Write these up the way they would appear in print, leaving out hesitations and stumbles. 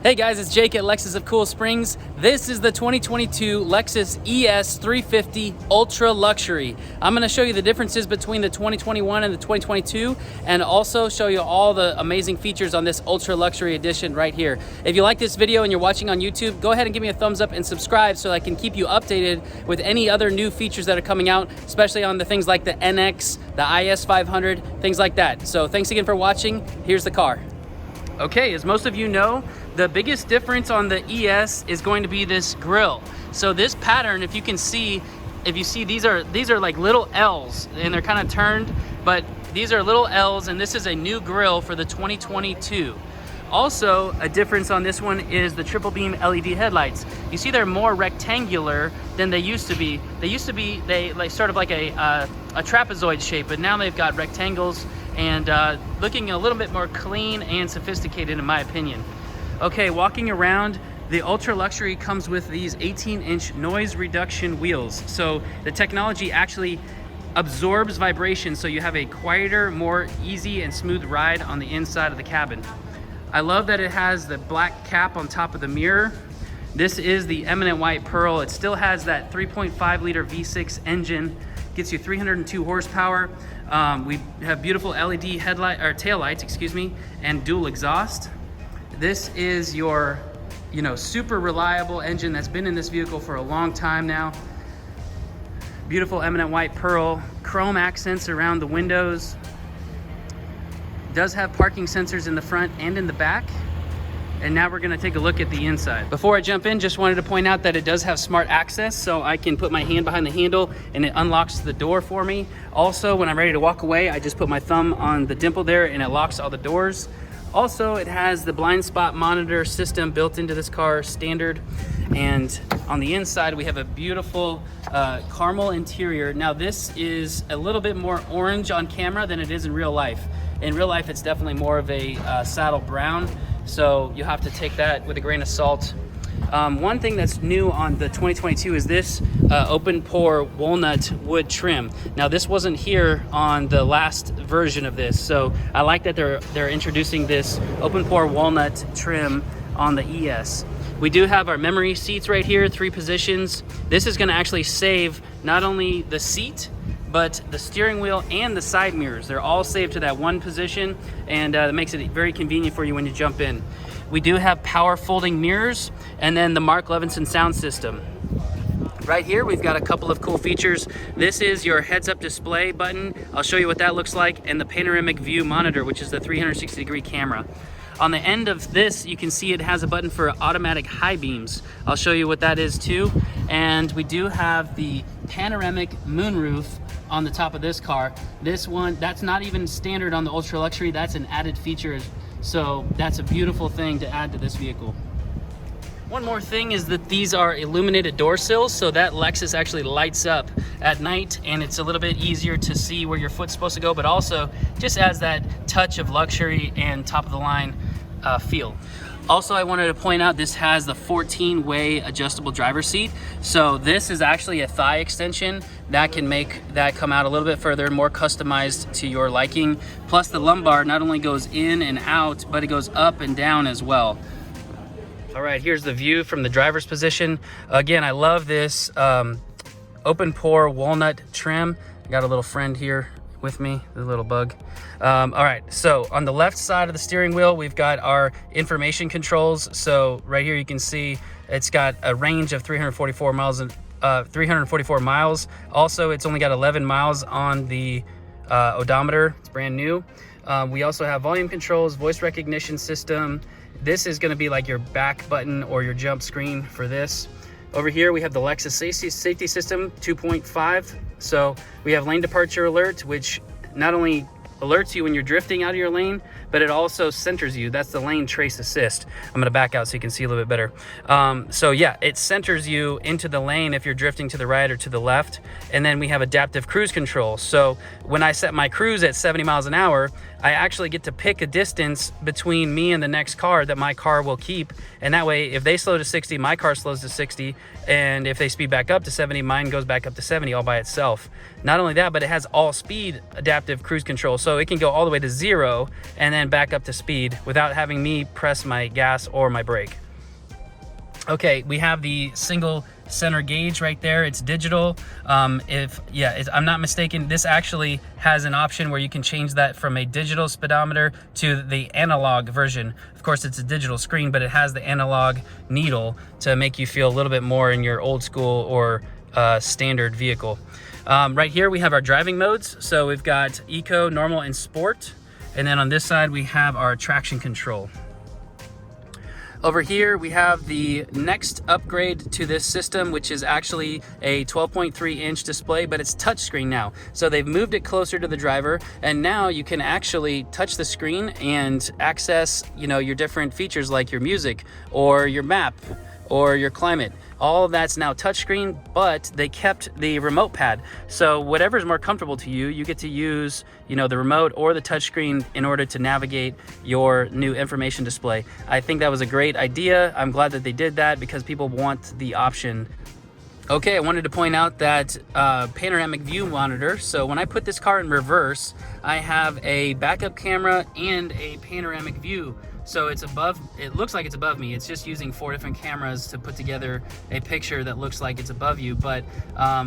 Hey guys, it's Jake at Lexus of Cool Springs. This is the 2022 Lexus ES 350 Ultra Luxury. I'm gonna show you the differences between the 2021 and the 2022 and also show you all the amazing features on this Ultra Luxury edition right here. If you like this video and you're watching on YouTube, go ahead and give me a thumbs up and subscribe so I can keep you updated with any other new features that are coming out, especially on the things like the NX, the IS 500, things like that. So thanks again for watching. Here's the car. Okay, as most of you know, the biggest difference on the ES is going to be this grille. So this pattern, if you see these are like little L's and they're kind of turned, but these are little L's and this is a new grille for the 2022. Also, a difference on this one is the triple beam LED headlights. You see they're more rectangular than they used to be. They like sort of like a trapezoid shape, but now they've got rectangles and looking a little bit more clean and sophisticated in my opinion. Okay, walking around, the Ultra Luxury comes with these 18-inch noise reduction wheels. So the technology actually absorbs vibration so you have a quieter, more easy and smooth ride on the inside of the cabin. I love that it has the black cap on top of the mirror. This is the Eminent White Pearl. It still has that 3.5 liter V6 engine, gets you 302 horsepower. We have beautiful LED tail lights, and dual exhaust. This is your, super reliable engine that's been in this vehicle for a long time now. Beautiful Eminent White Pearl, chrome accents around the windows. Does have parking sensors in the front and in the back. And now we're gonna take a look at the inside. Before I jump in, just wanted to point out that it does have smart access, so I can put my hand behind the handle and it unlocks the door for me. Also, when I'm ready to walk away, I just put my thumb on the dimple there and it locks all the doors. Also, it has the blind spot monitor system built into this car, standard. And on the inside, we have a beautiful caramel interior. Now, this is a little bit more orange on camera than it is in real life. In real life, it's definitely more of a saddle brown. So you have to take that with a grain of salt. One thing that's new on the 2022 is this open pore walnut wood trim. Now this wasn't here on the last version of this, so I like that they're introducing this open pore walnut trim on the ES. We do have our memory seats right here, 3 positions. This is going to actually save not only the seat, but the steering wheel and the side mirrors. They're all saved to that one position, and that makes it very convenient for you when you jump in. We do have power folding mirrors, and then the Mark Levinson sound system. Right here, we've got a couple of cool features. This is your heads-up display button. I'll show you what that looks like, and the panoramic view monitor, which is the 360-degree camera. On the end of this, you can see it has a button for automatic high beams. I'll show you what that is too. And we do have the panoramic moonroof on the top of this car. This one, that's not even standard on the Ultra Luxury, that's an added feature. So that's a beautiful thing to add to this vehicle. One more thing is that these are illuminated door sills, so that Lexus actually lights up at night and it's a little bit easier to see where your foot's supposed to go, but also just adds that touch of luxury and top of the line feel. Also, I wanted to point out this has the 14-way adjustable driver's seat. So this is actually a thigh extension that can make that come out a little bit further, more customized to your liking. Plus the lumbar not only goes in and out, but it goes up and down as well. All right, here's the view from the driver's position. Again, I love this open pore walnut trim. I got a little friend here with me, the little bug. All right, so on the left side of the steering wheel, we've got our information controls. So right here you can see it's got a range of 344 miles. Also, it's only got 11 miles on the odometer. It's brand new. We also have volume controls, voice recognition system. This is gonna be like your back button or your jump screen for this. Over here, we have the Lexus safety system 2.5. So we have lane departure alert, which not only alerts you when you're drifting out of your lane, but it also centers you. That's the lane trace assist. I'm gonna back out so you can see a little bit better. So yeah, it centers you into the lane if you're drifting to the right or to the left. And then we have adaptive cruise control. So when I set my cruise at 70 miles an hour, I actually get to pick a distance between me and the next car that my car will keep. And that way, if they slow to 60, my car slows to 60. And if they speed back up to 70, mine goes back up to 70 all by itself. Not only that, but it has all speed adaptive cruise control. so it can go all the way to 0 and then back up to speed without having me press my gas or my brake. Okay, we have the single center gauge right there. It's digital. I'm not mistaken, this actually has an option where you can change that from a digital speedometer to the analog version. Of course, it's a digital screen, but it has the analog needle to make you feel a little bit more in your old school or standard vehicle. Right here we have our driving modes. So we've got Eco, Normal, and Sport. And then on this side we have our traction control. Over here we have the next upgrade to this system, which is actually a 12.3-inch display, but it's touchscreen now. So they've moved it closer to the driver, and now you can actually touch the screen and access, your different features like your music or your map or your climate. All of that's now touchscreen, but they kept the remote pad. So whatever's more comfortable to you, you get to use, the remote or the touchscreen in order to navigate your new information display. I think that was a great idea. I'm glad that they did that because people want the option. Okay, I wanted to point out that panoramic view monitor. So when I put this car in reverse, I have a backup camera and a panoramic view. So it looks like it's above me. It's just using 4 different cameras to put together a picture that looks like it's above you, but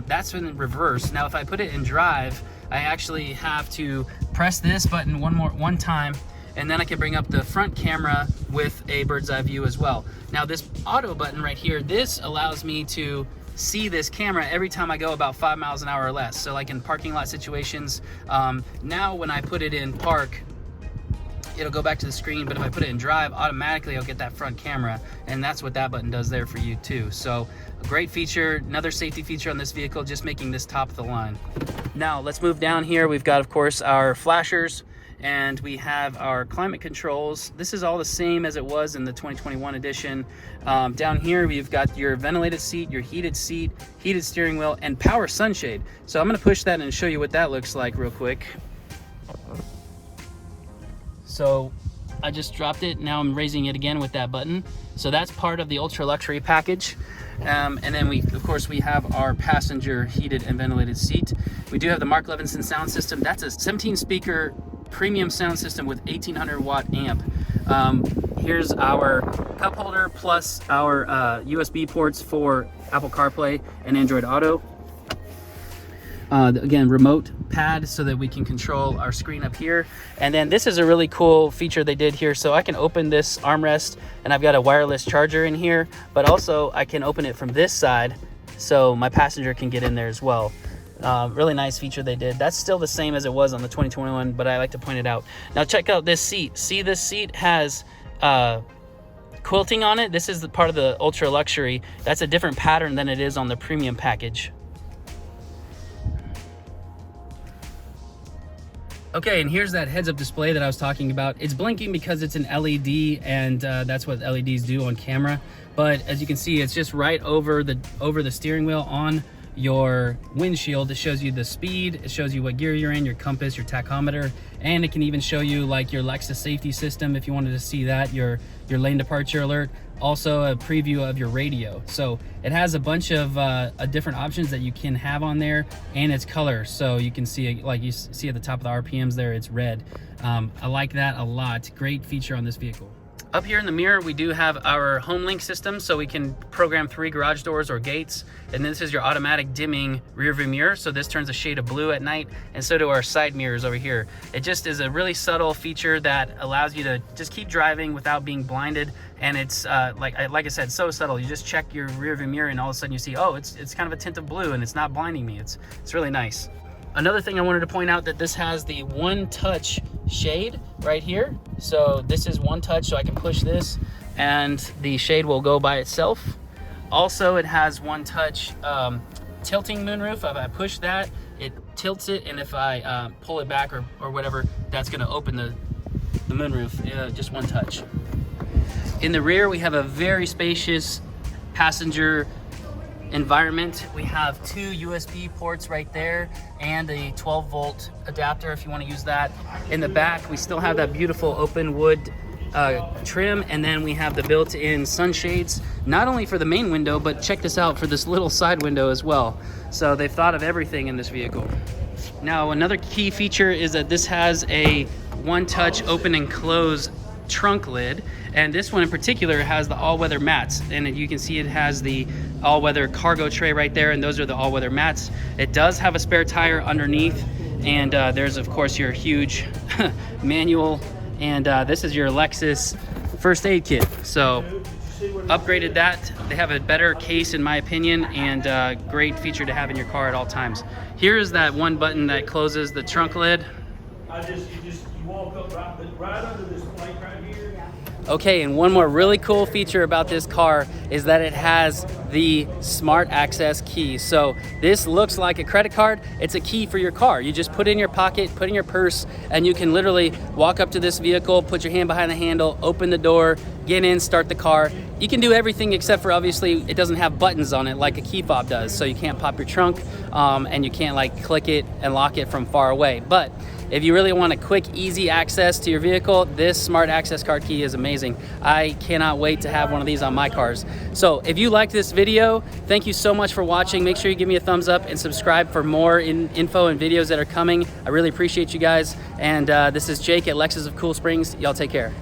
that's in reverse. Now, if I put it in drive, I actually have to press this button one time, and then I can bring up the front camera with a bird's eye view as well. Now, this auto button right here, this allows me to see this camera every time I go about 5 miles an hour or less. So like in parking lot situations, now when I put it in park, it'll go back to the screen, but if I put it in drive, automatically I'll get that front camera, and that's what that button does there for you too. So a great feature, another safety feature on this vehicle, just making this top of the line. Now let's move down here. We've got, of course, our flashers, and we have our climate controls. This is all the same as it was in the 2021 edition. Down here we've got your ventilated seat, your heated seat, heated steering wheel, and power sunshade. So I'm going to push that and show you what that looks like real quick. So I just dropped it. Now I'm raising it again with that button. So that's part of the ultra luxury package. And then we have our passenger heated and ventilated seat. We do have the Mark Levinson sound system. That's a 17 speaker premium sound system with 1800 watt amp. Here's our cup holder plus our USB ports for Apple CarPlay and Android Auto. Again, remote pad so that we can control our screen up here. And then this is a really cool feature they did here. So I can open this armrest and I've got a wireless charger in here, but also I can open it from this side so my passenger can get in there as well. Really nice feature they did. That's still the same as it was on the 2021, but I like to point it out. Now check out this seat. See, this seat has quilting on it. This is the part of the ultra luxury. That's a different pattern than it is on the premium package. Okay, and here's that heads-up display that I was talking about. It's blinking because it's an LED, and that's what LEDs do on camera. But as you can see, it's just right over the steering wheel on your windshield. It shows you the speed, it shows you what gear you're in, your compass, your tachometer, and it can even show you like your Lexus safety system if you wanted to see that, your lane departure alert, also a preview of your radio. So it has a bunch of different options that you can have on there, and its color. So you can see, like you see at the top of the RPMs there, it's red. I like that a lot. Great feature on this vehicle. Up here in the mirror, we do have our Homelink system, so we can program 3 garage doors or gates. And this is your automatic dimming rear view mirror. So this turns a shade of blue at night, and so do our side mirrors over here. It just is a really subtle feature that allows you to just keep driving without being blinded. And it's like I said, so subtle. You just check your rear view mirror and all of a sudden you see, oh, it's kind of a tint of blue and it's not blinding me. It's really nice. Another thing I wanted to point out, that this has the one touch shade right here. So this is one touch, so I can push this and the shade will go by itself. Also, it has one touch tilting moonroof. If I push that, it tilts it, and if I pull it back or whatever, that's gonna open the moonroof, just one touch. In the rear, we have a very spacious passenger environment. We have 2 USB ports right there and a 12-volt adapter if you want to use that. In the back, we still have that beautiful open wood trim, and then we have the built-in sunshades, not only for the main window, but check this out, for this little side window as well. So they've thought of everything in this vehicle. Now, another key feature is that this has a one-touch open and close trunk lid, and this one in particular has the all-weather mats, and you can see it has the all-weather cargo tray right there, and those are the all-weather mats. It does have a spare tire underneath, and there's of course your huge manual, and this is your Lexus first aid kit. So upgraded that. They have a better case in my opinion, and great feature to have in your car at all times. Here's that one button that closes the trunk lid. You walk up right under this plate right here. Okay, and one more really cool feature about this car is that it has the smart access key. So this looks like a credit card. It's a key for your car. You just put it in your pocket, put it in your purse, and you can literally walk up to this vehicle, put your hand behind the handle, open the door, get in, start the car. You can do everything except for, obviously, it doesn't have buttons on it like a key fob does. So you can't pop your trunk, and you can't like click it and lock it from far away. But if you really want a quick, easy access to your vehicle, this smart access card key is amazing. I cannot wait to have one of these on my cars. So if you liked this video, thank you so much for watching. Make sure you give me a thumbs up and subscribe for more info and videos that are coming. I really appreciate you guys. And this is Jake at Lexus of Cool Springs. Y'all take care.